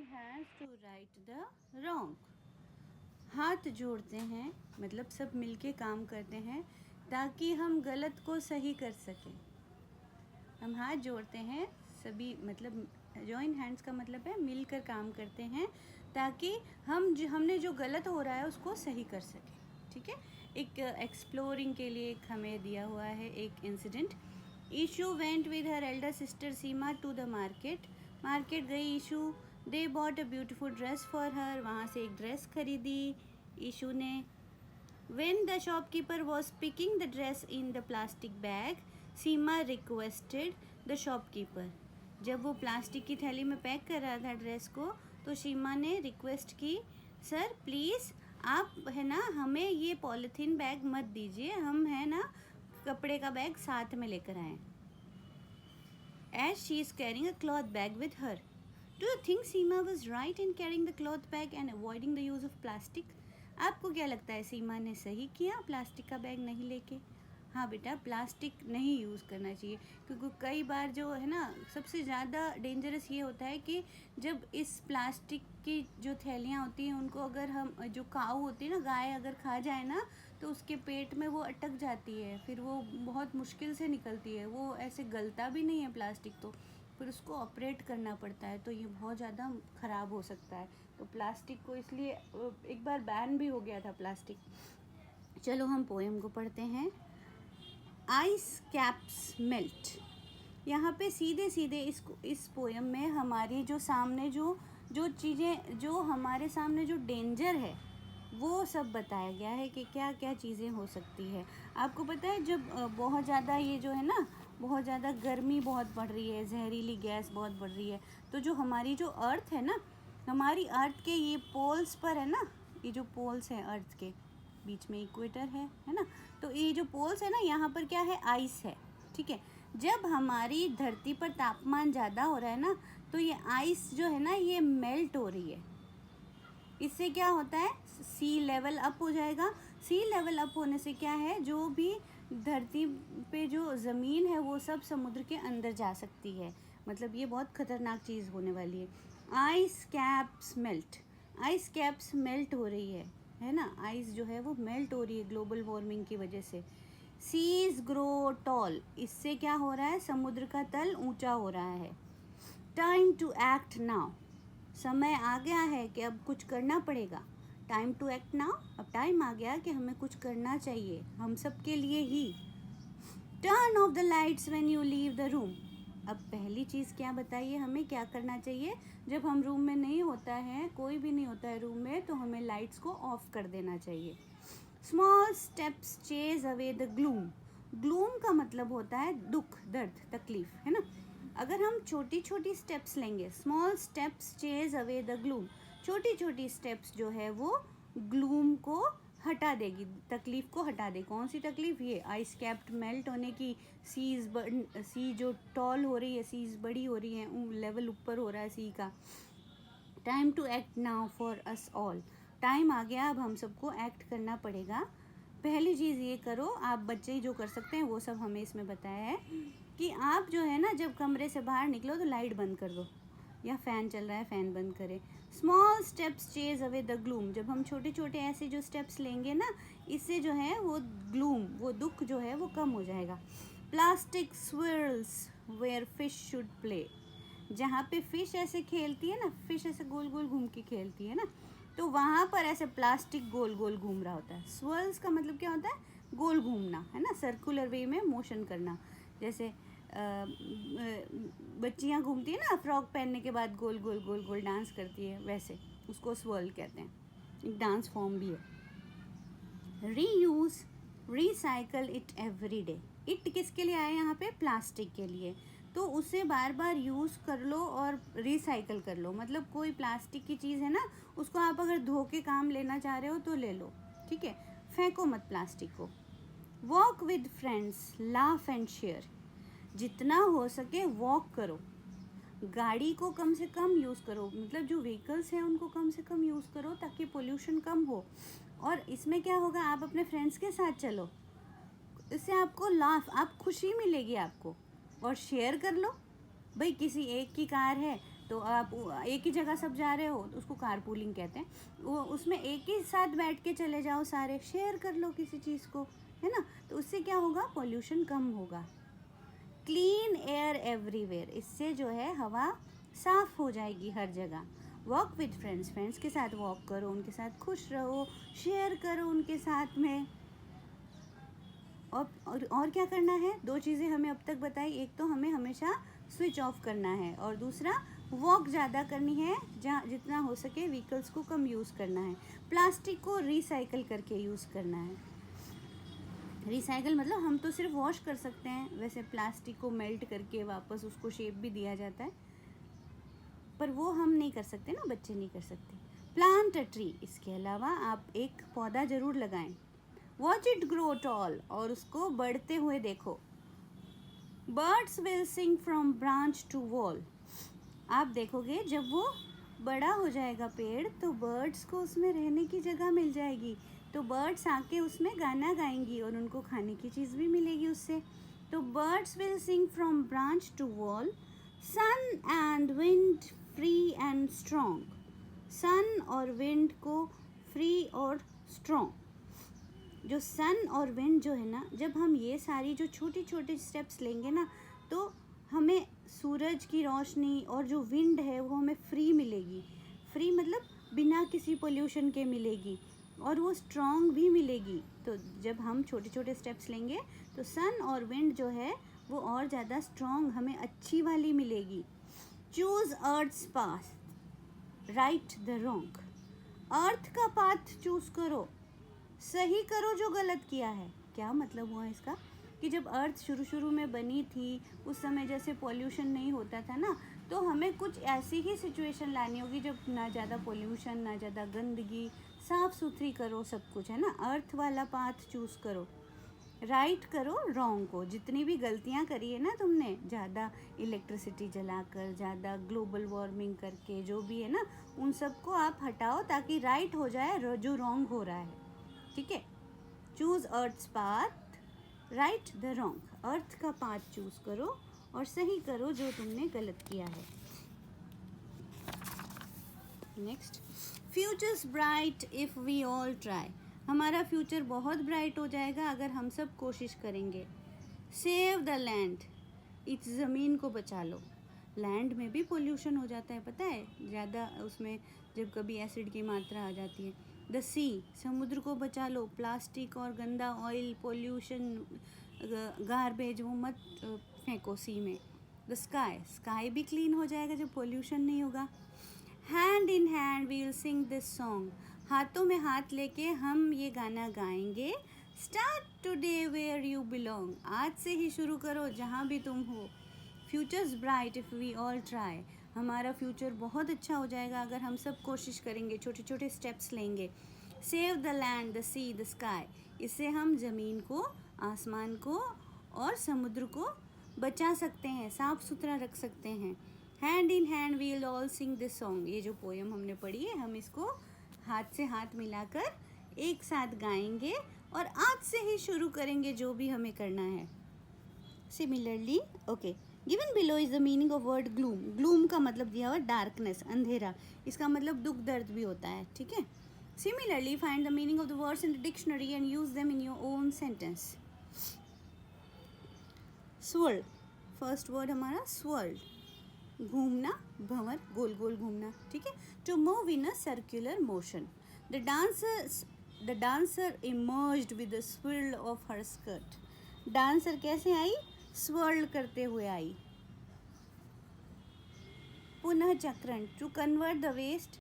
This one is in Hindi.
hands to right the wrong. हाथ जोड़ते हैं मतलब सब मिलके काम करते हैं ताकि हम गलत को सही कर सकें. हम हाथ जोड़ते हैं सभी, मतलब जॉइन हैंड्स का मतलब है मिलकर काम करते हैं ताकि हमने जो गलत हो रहा है उसको सही कर सकें. ठीक है. एक एक्सप्लोरिंग के लिए एक हमें दिया हुआ है एक incident. Ishu went with her elder sister Seema to the market. Market गई Ishu. They bought a beautiful dress for her. वहाँ से एक ड्रेस खरीदी ईशू ने. When the shopkeeper was picking the dress in the plastic bag, Seema requested the shopkeeper. जब वो प्लास्टिक की थैली में पैक कर रहा था ड्रेस को तो सीमा ने रिक्वेस्ट की, सर प्लीज़ आप है ना हमें ये पॉलीथीन बैग मत दीजिए, हम है ना कपड़े का बैग साथ में लेकर आए. As she is carrying a cloth bag with her. Do you think Seema was right in carrying the cloth bag and avoiding the use of plastic? आपको क्या लगता है सीमा ने सही किया प्लास्टिक का बैग नहीं लेके? हाँ बेटा, प्लास्टिक नहीं यूज़ करना चाहिए क्योंकि कई बार जो है ना सबसे ज़्यादा डेंजरस ये होता है कि जब इस प्लास्टिक की जो थैलियाँ होती हैं उनको अगर हम जो काऊ होती है ना गाय अगर खा जाए ना तो उसके पेट में वो अटक जाती है, फिर वो बहुत मुश्किल से निकलती है. वो ऐसे गलता भी नहीं है प्लास्टिक, तो फिर उसको ऑपरेट करना पड़ता है, तो ये बहुत ज़्यादा ख़राब हो सकता है. तो प्लास्टिक को इसलिए एक बार बैन भी हो गया था प्लास्टिक. चलो हम पोएम को पढ़ते हैं. Ice caps melt. यहाँ पे सीधे सीधे इस पोएम में हमारी जो सामने जो चीज़ें जो हमारे सामने जो डेंजर है वो सब बताया गया है कि क्या क्या चीज़ें हो सकती है. आपको पता है जब बहुत ज़्यादा ये जो है ना बहुत ज़्यादा गर्मी बहुत बढ़ रही है, जहरीली गैस बहुत बढ़ रही है, तो जो हमारी जो अर्थ है ना, हमारी अर्थ के ये पोल्स पर है ना, ये जो पोल्स हैं अर्थ के बीच में इक्वेटर है ना, तो ये जो पोल्स है ना यहाँ पर क्या है, आइस है. ठीक है. जब हमारी धरती पर तापमान ज़्यादा हो रहा है ना तो ये आइस जो है ना ये मेल्ट हो रही है. इससे क्या होता है, सी लेवल अप हो जाएगा. सी लेवल अप होने से क्या है, जो भी धरती पे जो ज़मीन है वो सब समुद्र के अंदर जा सकती है. मतलब ये बहुत ख़तरनाक चीज़ होने वाली है. Ice caps melt. Ice caps melt हो रही है ना. आइस जो है वो मेल्ट हो रही है ग्लोबल वार्मिंग की वजह से. Seas grow tall. इससे क्या हो रहा है, समुद्र का तल ऊंचा हो रहा है. Time to act now. समय आ गया है कि अब कुछ करना पड़ेगा. Time to act now. अब टाइम आ गया कि हमें कुछ करना चाहिए हम सब के लिए ही. Turn off the lights when you leave the room. अब पहली चीज़ क्या बताइए, हमें क्या करना चाहिए जब हम रूम में नहीं होता है, कोई भी नहीं होता है रूम में, तो हमें लाइट्स को ऑफ कर देना चाहिए. Small steps chase away the gloom. Gloom का मतलब होता है दुख, दर्द, तकलीफ, है ना. अगर हम छोटी छोटी स्टेप्स लेंगे, small steps chase away the gloom, छोटी छोटी स्टेप्स जो है वो ग्लूम को हटा देगी, तकलीफ को हटा दे. कौन सी तकलीफ, ये आइस कैप्ड मेल्ट होने की. सी जो टॉल हो रही है, सीज बड़ी हो रही है, लेवल ऊपर हो रहा है सी का. Time to act now for us all. Time आ गया, अब हम सबको एक्ट करना पड़ेगा. पहली चीज़ ये करो, आप बच्चे जो कर सकते हैं वो सब हमें इसमें बताया है कि आप जो है ना जब कमरे से बाहर निकलो तो लाइट बंद कर दो, या फ़ैन चल रहा है फ़ैन बंद करें. Small steps chase away the gloom. जब हम छोटे छोटे ऐसे जो स्टेप्स लेंगे ना, इससे जो है वो ग्लूम, वो दुख जो है वो कम हो जाएगा. Plastic swirls where fish should play. जहाँ पे फिश ऐसे खेलती है ना, फिश ऐसे गोल गोल घूम के खेलती है ना, तो वहाँ पर ऐसे प्लास्टिक गोल गोल घूम रहा होता है. स्वर्ल्स का मतलब क्या होता है, गोल घूमना, है ना, सर्कुलर वे में मोशन करना. जैसे बच्चियाँ घूमती है ना फ्रॉक पहनने के बाद गोल गोल गोल गोल डांस करती है, वैसे उसको स्वर्ल कहते हैं. एक डांस फॉर्म भी है. Reuse recycle it every day. It किसके लिए आया यहाँ पे, प्लास्टिक के लिए. तो उसे बार बार यूज़ कर लो और रिसाइकल कर लो. मतलब कोई प्लास्टिक की चीज़ है ना, उसको आप अगर धो के काम लेना चाह रहे हो तो ले लो. ठीक है, फेंको मत प्लास्टिक को. Walk with friends, laugh and share. जितना हो सके वॉक करो. गाड़ी को कम से कम यूज़ करो, मतलब जो व्हीकल्स हैं उनको कम से कम यूज़ करो ताकि पोल्यूशन कम हो. और इसमें क्या होगा, आप अपने फ्रेंड्स के साथ चलो, इससे आपको लाफ, आप खुशी मिलेगी आपको. और शेयर कर लो. भाई किसी एक की कार है तो आप एक ही जगह सब जा रहे हो तो उसको कारपूलिंग कहते हैं। वो उसमें एक ही साथ बैठ के चले जाओ, सारे शेयर कर लो किसी चीज़ को, है ना, तो उससे क्या होगा, पोल्यूशन कम होगा। क्लीन एयर एवरीवेयर, इससे जो है हवा साफ हो जाएगी हर जगह। वॉक विद फ्रेंड्स, फ्रेंड्स के साथ वॉक करो, उनके साथ खुश रहो, शेयर करो उनके साथ में। और क्या करना है, 2 चीज़ें हमें अब तक बताई, एक तो हमें हमेशा स्विच ऑफ करना है और दूसरा वॉक ज़्यादा करनी है, जहाँ जितना हो सके व्हीकल्स को कम यूज़ करना है। प्लास्टिक को रिसाइकल करके यूज़ करना है। रिसाइकल मतलब हम तो सिर्फ वॉश कर सकते हैं, वैसे प्लास्टिक को मेल्ट करके वापस उसको शेप भी दिया जाता है, पर वो हम नहीं कर सकते ना, बच्चे नहीं कर सकते। प्लांट अ ट्री, इसके अलावा आप एक पौधा ज़रूर लगाएं। वॉच इट ग्रो टॉल, और उसको बढ़ते हुए देखो। Birds will sing from branch to wall, आप देखोगे जब वो बड़ा हो जाएगा पेड़ तो बर्ड्स को उसमें रहने की जगह मिल जाएगी, तो बर्ड्स आके उसमें गाना गाएंगी और उनको खाने की चीज़ भी मिलेगी उससे। तो birds will sing from branch to wall, sun and wind free and strong, sun और विंड को फ्री और स्ट्रॉन्ग। जो सन और विंड जो है ना, जब हम ये सारी जो छोटी छोटी स्टेप्स लेंगे ना, तो हमें सूरज की रोशनी और जो विंड है वो हमें फ्री मिलेगी। फ्री मतलब बिना किसी पोल्यूशन के मिलेगी, और वो स्ट्रॉन्ग भी मिलेगी। तो जब हम छोटे छोटे स्टेप्स लेंगे तो सन और विंड जो है वो और ज़्यादा स्ट्रॉन्ग, हमें अच्छी वाली मिलेगी। Choose Earth's path, right the wrong, Earth का पाथ चूज़ करो, सही करो जो गलत किया है। क्या मतलब हुआ इसका, कि जब अर्थ शुरू में बनी थी उस समय जैसे पॉल्यूशन नहीं होता था ना, तो हमें कुछ ऐसी ही सिचुएशन लानी होगी जब ना ज़्यादा पॉल्यूशन, ना ज़्यादा गंदगी, साफ़ सुथरी करो सब कुछ, है ना। अर्थ वाला पाथ चूज़ करो, राइट करो रॉन्ग को। जितनी भी गलतियाँ करी है ना तुमने, ज़्यादा इलेक्ट्रिसिटी जलाकर, ज़्यादा ग्लोबल वार्मिंग करके, जो भी है ना, उन सबको आप हटाओ ताकि राइट हो जाए जो रॉन्ग हो रहा है, ठीक है। Choose Earth's path, right the wrong, Earth का पाथ चूज़ करो और सही करो जो तुमने गलत किया है। Next, future's bright if we all try, हमारा फ्यूचर बहुत ब्राइट हो जाएगा अगर हम सब कोशिश करेंगे। सेव द लैंड, इस ज़मीन को बचा लो। लैंड में भी पोल्यूशन हो जाता है, पता है, ज़्यादा उसमें जब कभी एसिड की मात्रा आ जाती है। द सी, समुद्र को बचा लो, प्लास्टिक और गंदा ऑयल, पोल्यूशन, गार्बेज वो मत फेंको सी में। द स्काई, स्काई भी क्लीन हो जाएगा जब पोल्यूशन नहीं होगा। Hand in hand we will sing this song, हाथों में हाथ लेके हम ये गाना गाएंगे। Start today where you belong, आज से ही शुरू करो जहाँ भी तुम हो। Future's bright if we all try, हमारा फ्यूचर बहुत अच्छा हो जाएगा अगर हम सब कोशिश करेंगे, छोटे छोटे स्टेप्स लेंगे। Save the land, the sea, the sky, इससे हम ज़मीन को, आसमान को और समुद्र को बचा सकते हैं, साफ़ सुथरा रख सकते हैं। Hand in hand we will all sing this song, ये जो पोएम हमने पढ़ी है, हम इसको हाथ से हाथ मिलाकर एक साथ गाएंगे और आज से ही शुरू करेंगे जो भी हमें करना है। Similarly, okay, given below is the meaning of word gloom, gloom का मतलब दिया हुआ डार्कनेस, अंधेरा, इसका मतलब दुख दर्द भी होता है, ठीक है। Similarly find the meaning of the words in the dictionary and use them in your own sentence. Swirl, first word हमारा स्वर्ल, घूमना, भंवर, गोल गोल घूमना, ठीक है। To move in a circular motion. The dancer emerged with the swirl of her skirt, dancer कैसे आई, स्वर्ल करते हुए आई। पुनः चक्रण, टू कन्वर्ट द वेस्ट